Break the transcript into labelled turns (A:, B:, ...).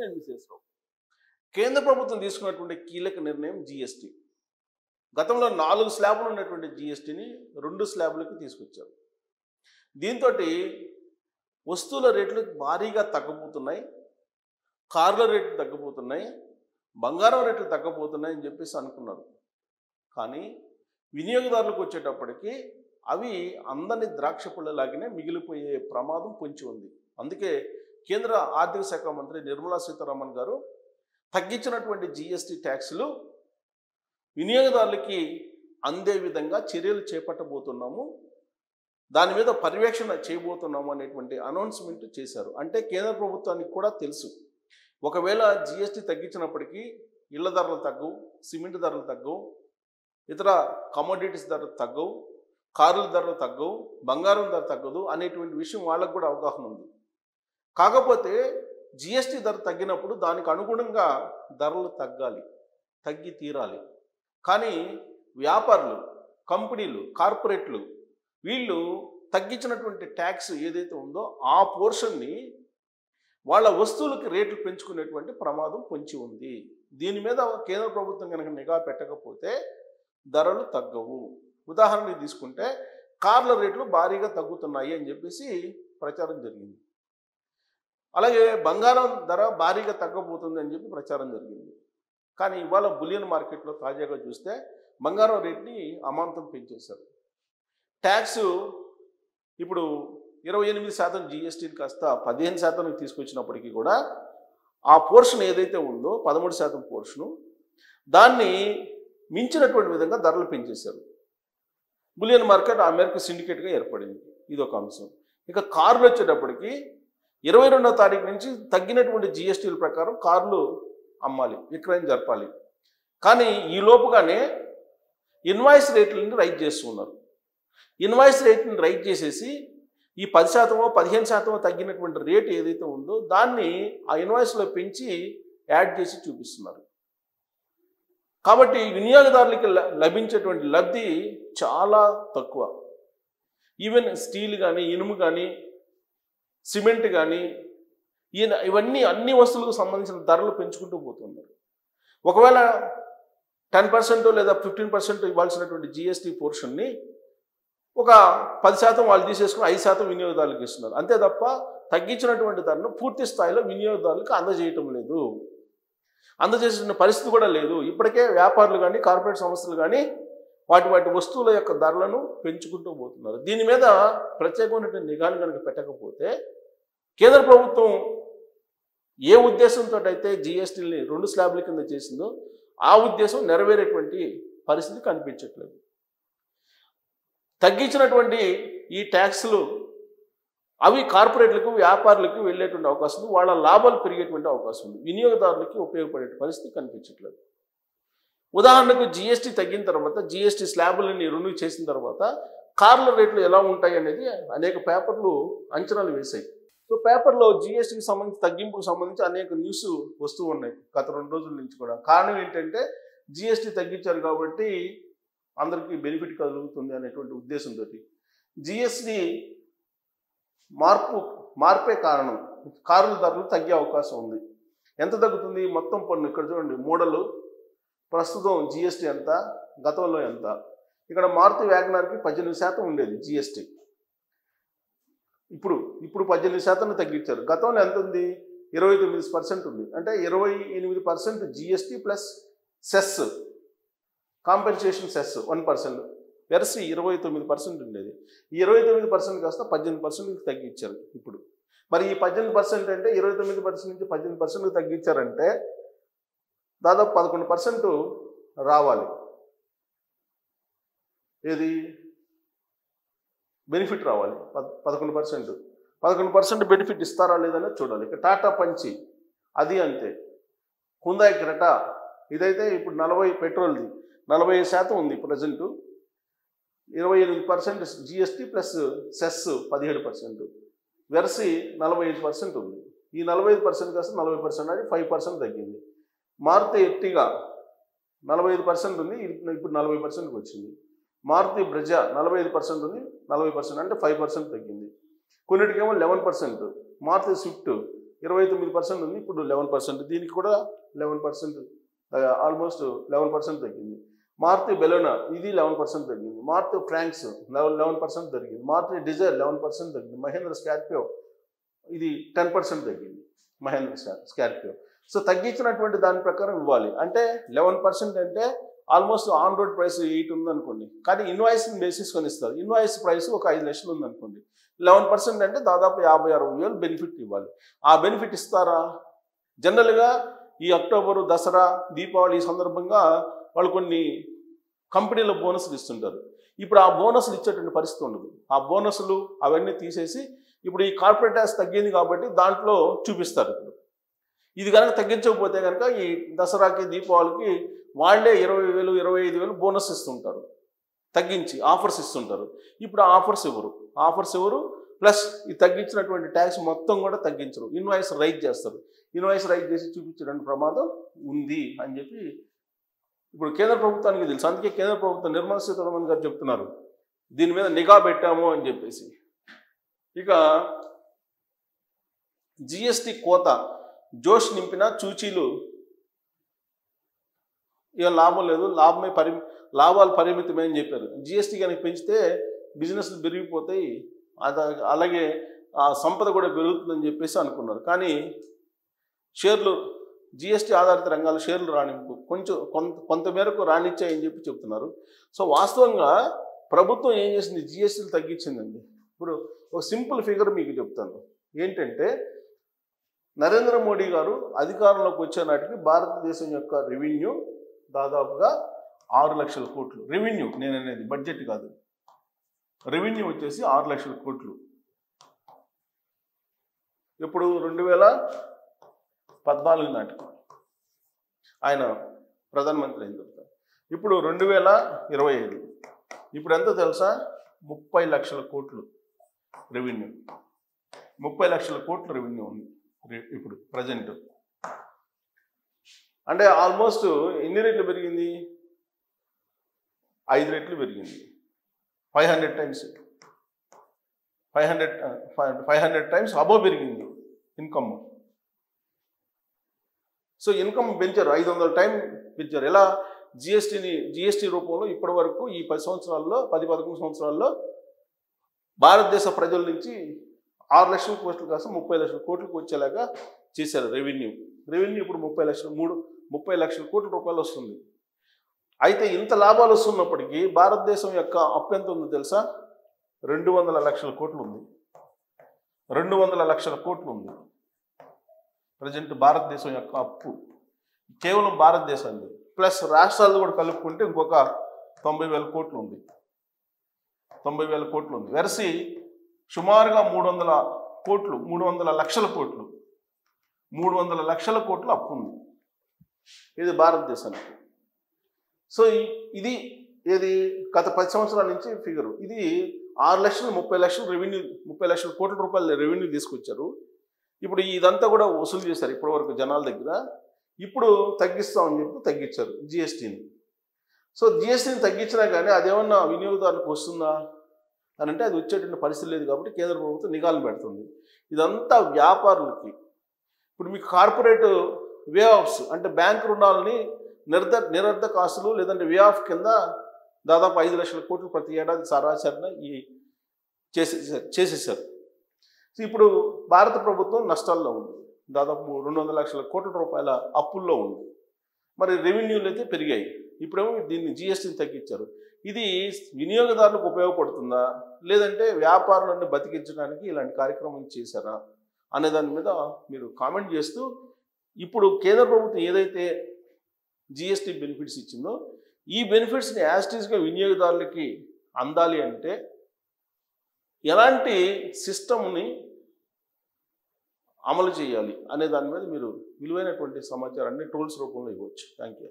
A: ఎన్విశేషరావు. కేంద్ర ప్రభుత్వం తీసుకున్నటువంటి కీలక నిర్ణయం జీఎస్టీ. గతంలో 4 స్లాబులు ఉన్నటువంటి జీఎస్టీని 2 స్లాబులకి తీసుకొచ్చారు. దీంతో వస్తువుల రేట్లు భారీగా తగ్గబోతున్నాయి, కార్ల రేట్లు తగ్గిపోతున్నాయి, బంగారం రేట్లు తగ్గబోతున్నాయి అని చెప్పేసి అనుకున్నారు. కానీ వినియోగదారులకు వచ్చేటప్పటికి అవి అందని ద్రాక్ష పళ్ళలాగానే మిగిలిపోయే ప్రమాదం పొంచి ఉంది. అందుకే కేంద్ర ఆర్థిక శాఖ మంత్రి నిర్మలా సీతారామన్ గారు తగ్గించినటువంటి జీఎస్టీ ట్యాక్సులు వినియోగదారులకి అందే విధంగా చర్యలు చేపట్టబోతున్నాము, దాని మీద పర్యవేక్షణ చేయబోతున్నాము అనేటువంటి అనౌన్స్మెంట్ చేశారు. అంటే కేంద్ర ప్రభుత్వానికి కూడా తెలుసు, ఒకవేళ జీఎస్టీ తగ్గించినప్పటికీ ఇళ్ల ధరలు తగ్గవు, సిమెంట్ ధరలు తగ్గవు, ఇతర కమోడిటీస్ ధరలు తగ్గవు, కార్ల ధరలు తగ్గవు, బంగారం ధర తగ్గదు అనేటువంటి విషయం వాళ్ళకు కూడా అవగాహన ఉంది. కాకపోతే జీఎస్టీ ధర తగ్గినప్పుడు దానికి అనుగుణంగా ధరలు తగ్గాలి, తగ్గి తీరాలి. కానీ వ్యాపారులు, కంపెనీలు, కార్పొరేట్లు వీళ్ళు తగ్గించినటువంటి ట్యాక్స్ ఏదైతే ఉందో ఆ పోర్షన్ని వాళ్ళ వస్తువులకి రేట్లు పెంచుకునేటువంటి ప్రమాదం పొంచి ఉంది. దీని మీద కేంద్ర ప్రభుత్వం కనుక నిఘా పెట్టకపోతే ధరలు తగ్గవు. ఉదాహరణకి తీసుకుంటే కార్ల రేట్లు భారీగా తగ్గుతున్నాయి అని చెప్పేసి ప్రచారం జరిగింది. అలాగే బంగారం ధర భారీగా తగ్గబోతుంది అని చెప్పి ప్రచారం జరిగింది. కానీ ఇవాళ బులియన్ మార్కెట్లో తాజాగా చూస్తే బంగారం రేట్ని అమాంతం పెంచేశారు. ట్యాక్స్ ఇప్పుడు 28% జీఎస్టీని కాస్త 15% తీసుకొచ్చినప్పటికీ కూడా ఆ పోర్షన్ ఏదైతే ఉందో 13% పోర్షను దాన్ని మించినటువంటి విధంగా ధరలు పెంచేశారు. బులియన్ మార్కెట్ ఆ మేరకు సిండికేట్గా ఏర్పడింది. ఇది ఒక అంశం. ఇక కార్లు వచ్చేటప్పటికి 22వ తారీఖు నుంచి తగ్గినటువంటి జీఎస్టీల ప్రకారం కార్లు అమ్మాలి, విక్రయం జరపాలి. కానీ ఈ లోపుగానే ఇన్వాయిస్ రేట్లని రైజ్ చేస్తున్నారు. ఇన్వాయిస్ రేట్ని రైజ్ చేసేసి ఈ 10%, 15% తగ్గినటువంటి రేట్ ఏదైతే ఉందో దాన్ని ఆ ఇన్వాయిస్లో పెంచి యాడ్ చేసి చూపిస్తున్నారు. కాబట్టి వినియోగదారులకి లభించేటువంటి లబ్ధి చాలా తక్కువ. ఈవెన్ స్టీల్ కానీ, ఇనుము కానీ, సిమెంట్ కానీ ఇవన్నీ అన్ని వస్తువులకు సంబంధించిన ధరలు పెంచుకుంటూ పోతున్నారు. ఒకవేళ 10% లేదా 15% ఇవ్వాల్సినటువంటి జీఎస్టీ పోర్షన్ని ఒక 10% వాళ్ళు తీసేసుకుని 5% వినియోగదారులకు ఇస్తున్నారు. అంతే తప్ప తగ్గించినటువంటి ధరను పూర్తి స్థాయిలో వినియోగదారులకు అందజేయటం లేదు, అందజేసిన పరిస్థితి కూడా లేదు. ఇప్పటికే వ్యాపారులు కానీ, కార్పొరేట్ సంస్థలు కానీ వాటి వస్తువుల యొక్క ధరలను పెంచుకుంటూ పోతున్నారు. దీని మీద ప్రత్యేకమైనటువంటి నిఘాను కనుక పెట్టకపోతే కేంద్ర ప్రభుత్వం ఏ ఉద్దేశంతో అయితే జీఎస్టీని 2 స్లాబ్ల కింద చేసిందో ఆ ఉద్దేశం నెరవేరేటువంటి పరిస్థితి కనిపించట్లేదు. తగ్గించినటువంటి ఈ ట్యాక్స్లు అవి కార్పొరేట్లకు, వ్యాపారులకు వెళ్ళేటువంటి అవకాశం ఉంది, వాళ్ళ లాభాలు పెరిగేటువంటి అవకాశం ఉంది, వినియోగదారులకి ఉపయోగపడే పరిస్థితి కనిపించట్లేదు. ఉదాహరణకు జీఎస్టీ తగ్గిన తర్వాత, జీఎస్టీ స్లాబులని 2 చేసిన తర్వాత కార్ల రేట్లు ఎలా ఉంటాయి అనేది అనేక పేపర్లు అంచనాలు వేశాయి. సో పేపర్లో జీఎస్టీకి సంబంధించి, తగ్గింపుకు సంబంధించి అనేక న్యూస్ వస్తూ ఉన్నాయి గత 2 రోజుల నుంచి కూడా. కారణం ఏంటంటే జీఎస్టీ తగ్గించారు కాబట్టి అందరికీ బెనిఫిట్ కలుగుతుంది అనేటువంటి ఉద్దేశంతో జీఎస్టీ మార్పే కారణం కార్ల ధరలు తగ్గే అవకాశం ఉంది. ఎంత తగ్గుతుంది? మొత్తం పన్ను ఇక్కడ చూడండి, మోడలు ప్రస్తుతం జీఎస్టీ ఎంత, గతంలో ఎంత. ఇక్కడ మారుతి వ్యాగనార్కి 18% ఉండేది జీఎస్టీ, ఇప్పుడు 18% తగ్గించారు. గతంలో ఎంత ఉంది? 29% ఉంది. అంటే 28% GST plus cess, compensation cess 1%, వెరసి 29% ఉండేది. ఈ 29% కాస్త 18% తగ్గించారు ఇప్పుడు. మరి ఈ 18% అంటే 29% నుంచి 18% తగ్గించారంటే దాదాపు 11% రావాలి. ఏది బెనిఫిట్ రావాలి? 11% బెనిఫిట్ ఇస్తారా లేదని చూడాలి. ఇక టాటా పంచి అది అంతే. హుందాయ్ క్రెటా ఇదైతే ఇప్పుడు 40 పెట్రోల్ది 45% ఉంది ప్రజెంటు, 28% జీఎస్టీ ప్లస్ సెస్ 17%, వెరసి 45% ఉంది. ఈ 45% కాస్త 40% అంటే 5% తగ్గింది. మారుతి ఎర్టిగా 45% ఉంది, ఇప్పుడు 40%కి వచ్చింది. మారుతి బ్రెజా 45% ఉంది, 40% అంటే 5% తగ్గింది. కొన్నిటికేమో 11%. మారుతి స్విఫ్ట్ 29% ఉంది, ఇప్పుడు 11%. దీనికి కూడా 11%, ఆల్మోస్ట్ 11% తగ్గింది. మారుతి బెలోనా ఇది 11% తగ్గింది. మారుతి ఫ్రాంక్స్ 11% తగ్గింది. మారుతి డిజైర్ 11% తగ్గింది. మహేంద్ర స్కార్పియో ఇది 10% తగ్గింది. మహేంద్ర స్కార్పియో. సో తగ్గించినటువంటి దాని ప్రకారం ఇవ్వాలి. అంటే 11% అంటే ఆల్మోస్ట్ ఆన్ రోడ్ ప్రైస్ 8 ఉందనుకోండి, కానీ ఇన్వాయిస్ బేసిస్ కొని ఇస్తారు. ఇన్వాయిస్ ప్రైస్ ఒక 5 లక్షలు ఉందనుకోండి, 11% అంటే దాదాపు 50-60 వేలు బెనిఫిట్ ఇవ్వాలి. ఆ బెనిఫిట్ ఇస్తారా? జనరల్గా ఈ అక్టోబరు, దసరా, దీపావళి ఈ సందర్భంగా వాళ్ళు కొన్ని కంపెనీల బోనస్లు ఇస్తుంటారు. ఇప్పుడు ఆ బోనస్లు ఇచ్చేటువంటి పరిస్థితి ఉండదు. ఆ బోనస్లు అవన్నీ తీసేసి ఇప్పుడు ఈ కార్పొరేట్ ట్యాక్స్ తగ్గింది కాబట్టి దాంట్లో చూపిస్తారు. ఇప్పుడు ఇది కనుక తగ్గించకపోతే కనుక ఈ దసరాకి, దీపావళికి వాళ్ళే 20,000, 25,000 బోనస్ ఇస్తుంటారు, తగ్గించి ఆఫర్స్ ఇస్తుంటారు. ఇప్పుడు ఆఫర్స్ ఎవరు ప్లస్ ఈ తగ్గించినటువంటి ట్యాక్స్ మొత్తం కూడా తగ్గించరు, ఇన్వాయిస్ రైజ్ చేస్తారు. ఇన్వాయిస్ రైజ్ చేసి చూపించడానికి ప్రమాదం ఉంది అని చెప్పి ఇప్పుడు కేంద్ర ప్రభుత్వానికి తెలుసు. అందుకే కేంద్ర ప్రభుత్వం నిర్మలా సీతారామన్ గారు చెప్తున్నారు, దీని మీద నిఘా పెట్టాము అని చెప్పేసి. ఇక జిఎస్టి కోత జోష్ నింపిన చూచీలు ఇక లాభం లేదు, లాభాలు పరిమితమే అని చెప్పారు. జిఎస్టీ కనుక పెంచితే బిజినెస్లు పెరిగిపోతాయి, అలాగే ఆ సంపద కూడా పెరుగుతుందని చెప్పేసి అనుకున్నారు. కానీ షేర్లు, జిఎస్టీ ఆధారిత రంగాల షేర్లు రాణింపు కొంతమేరకు రాణించాయని చెప్పి చెప్తున్నారు. సో వాస్తవంగా ప్రభుత్వం ఏం చేసింది, జిఎస్టీలు తగ్గించిందండి. ఇప్పుడు ఒక సింపుల్ ఫిగర్ మీకు చెప్తాను. ఏంటంటే నరేంద్ర మోడీ గారు అధికారంలోకి వచ్చే నాటికి భారతదేశం యొక్క రెవెన్యూ దాదాపుగా 6 లక్షల కోట్లు. రెవెన్యూ నేను అనేది బడ్జెట్ కాదు, రెవెన్యూ వచ్చేసి 6 లక్షల కోట్లు. ఇప్పుడు 2014 నాటికి ఆయన ప్రధానమంత్రి అయిన తర్వాత, ఇప్పుడు 2025, ఇప్పుడు ఎంత తెలుసా, 30 లక్షల కోట్లు రెవెన్యూ. 30 లక్షల కోట్ల రెవెన్యూ ఉంది ఇప్పుడు ప్రజెంట్. అంటే ఆల్మోస్ట్ ఎన్ని రెట్లు పెరిగింది, 5 రెట్లు పెరిగింది. 500 టైమ్స్ అబోవ్ పెరిగింది ఇన్కమ్. సో ఇన్కమ్ పెంచారు, 500 టైం పెంచారు. ఎలా? జిఎస్టీ రూపంలో ఇప్పటి వరకు ఈ 10-11 సంవత్సరాల్లో భారతదేశ ప్రజల నుంచి 6 లక్షల కోట్లు కాస్త 30 లక్షల కోట్లకు వచ్చేలాగా చేశారు రెవెన్యూ. ఇప్పుడు 30 లక్షల కోట్ల రూపాయలు వస్తుంది. అయితే ఇంత లాభాలు వస్తున్నప్పటికీ భారతదేశం యొక్క అప్పు ఎంత ఉందో తెలుసా, 200 లక్షల కోట్లు ఉంది. 200 లక్షల కోట్లు ఉంది ప్రజెంట్ భారతదేశం యొక్క అప్పు, కేవలం భారతదేశాన్ని ప్లస్ రాష్ట్రాలు కూడా కలుపుకుంటే ఇంకొక 90,000 కోట్లు ఉంది. 90,000 కోట్లు ఉంది. వెరసి సుమారుగా 300 లక్షల కోట్లు 300 లక్షల కోట్లు అప్పు ఉంది ఇది భారతదేశానికి. సో ఇది గత 10 సంవత్సరాల నుంచి ఫిగరు. ఇది 6 లక్షలు 30 లక్షలు రెవెన్యూ, 30 లక్షల కోట్ల రూపాయల రెవెన్యూ తీసుకొచ్చారు. ఇప్పుడు ఇదంతా కూడా వసూలు చేశారు ఇప్పటి వరకు జనాల దగ్గర. ఇప్పుడు తగ్గిస్తామని చెప్పి తగ్గించారు జిఎస్టీని. సో జిఎస్టీని తగ్గించినా కానీ అదేమన్నా వినియోగదారులకు వస్తుందా అని అంటే అది వచ్చేటువంటి పరిస్థితి లేదు. కాబట్టి కేంద్ర ప్రభుత్వం నిఘాలు పెడుతుంది. ఇదంతా వ్యాపారులకి. ఇప్పుడు మీకు కార్పొరేట్ వే ఆఫ్స్ అంటే బ్యాంక్ రుణాలని నిరర్ధక ఆస్తులు లేదంటే వే ఆఫ్ కింద దాదాపు 5 లక్షల కోట్లు ప్రతి ఏడాది సరాసరిన చేసేసారు. ఇప్పుడు భారత ప్రభుత్వం నష్టాల్లో ఉంది, దాదాపు 200 లక్షల కోట్ల రూపాయల అప్పుల్లో ఉంది. మరి రెవెన్యూలు అయితే పెరిగాయి. ఇప్పుడేమో దీన్ని జిఎస్టీని తగ్గించారు. ఇది వినియోగదారులకు ఉపయోగపడుతుందా లేదంటే వ్యాపారులను బతికించడానికి ఇలాంటి కార్యక్రమం చేశారా అనే దాని మీద మీరు కామెంట్ చేస్తూ, ఇప్పుడు కేంద్ర ప్రభుత్వం ఏదైతే జిఎస్టీ బెనిఫిట్స్ ఇచ్చిందో ఈ బెనిఫిట్స్ని యాస్టీస్గా వినియోగదారులకి అందాలి అంటే ఎలాంటి సిస్టమ్ని అమలు చేయాలి అనే దాని మీద మీరు విలువైనటువంటి సమాచారాన్ని ట్రోల్స్ రూపంలో ఇవ్వచ్చు. Thank you.